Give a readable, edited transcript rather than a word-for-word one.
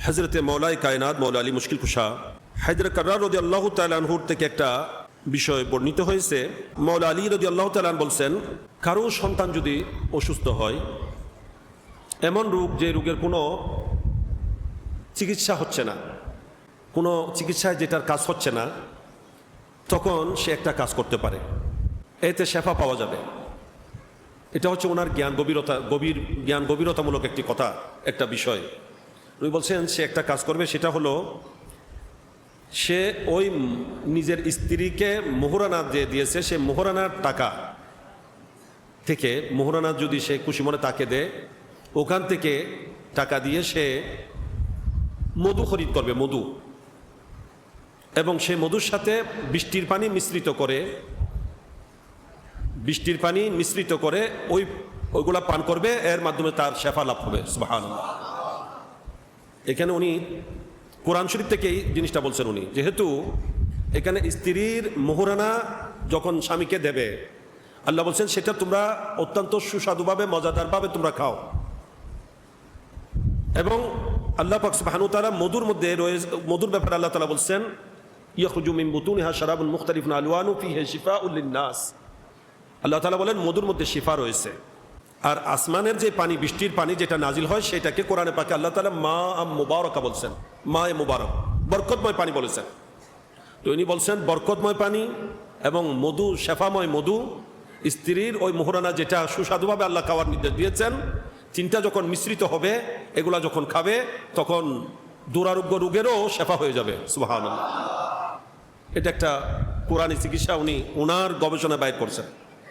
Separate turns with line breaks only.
হযরতে মওলাই কায়নাত মওলা আলী মুশকিল কুশা হায়দার কাররার রাদিয়াল্লাহু তাআলা আনহুর থেকে একটা বিষয় বর্ণিত হয়েছে। মওলা আলী রাদিয়াল্লাহু তাআলা বলছেন, কারো সন্তান যদি অসুস্থ হয়, এমন রোগ যে রোগের কোনো চিকিৎসা হচ্ছে না, কোনো চিকিৎসায় যেটার কাজ হচ্ছে না, তখন সে একটা কাজ করতে পারে, এতে শেফা পাওয়া যাবে। এটা হচ্ছে ওনার জ্ঞান গভীরতামূলক একটি কথা, একটা বিষয়। উনি বলছেন সে একটা কাজ করবে, সেটা হলো সে ওই নিজের স্ত্রীকে মোহরানা যে দিয়েছে, সে মোহরানার টাকা থেকে, মোহরানা যদি সে খুশি মনে তাকে দেয়, ওখান থেকে টাকা দিয়ে সে মধু খরিদ করবে, মধু, এবং সে মধুর সাথে বৃষ্টির পানি মিশ্রিত করে ওইগুলা পান করবে, এর মাধ্যমে তার শেফা লাভ হবে। সুবহানাল্লাহ। এখানে উনি কোরআন শরীফ থেকে এই জিনিসটা বলছেন উনি, যেহেতু এখানে স্ত্রীর মোহরানা যখন স্বামীকে দেবে, আল্লাহ বলছেন সেটা তোমরা অত্যন্ত সুস্বাদুভাবে মজাদারভাবে তোমরা খাও। এবং আল্লাহ পাক সুবহানাহু ওয়া তাআলা মধুর ব্যাপারে আল্লাহ তাআলা বলছেন, ইয়াখরুজু মিন বুতুনিহা শারাবুন মুখতালিফুন আলওয়ানু ফীহি শিফাউল লিন-নাস। আল্লাহ তাআলা বলেন মধুর মধ্যে শিফা রয়েছে। আর আসমানের যে পানি, বৃষ্টির পানি যেটা নাজিল হয়, সেটাকে কোরআনে পাকে আল্লাহ তাআলা মা মুবারাকা বলছেন, মা এ মুবারক, বরকতময় পানি বলেছেন। তো উনি বলছেন বরকতময় পানি এবং মধু, শেফাময় মধু, স্ত্রীর ওই মোহরানা যেটা সুস্বাদুভাবে আল্লাহ খাওয়ার নির্দেশ দিয়েছেন, তিনটা যখন মিশ্রিত হবে, এগুলা যখন খাবে, তখন দুরারোগ্য রোগেরও শেফা হয়ে যাবে। সুবহানাল্লাহ। এটা একটা কোরআনী চিকিৎসা উনি ওনার গবেষণায় বাইর করছেন।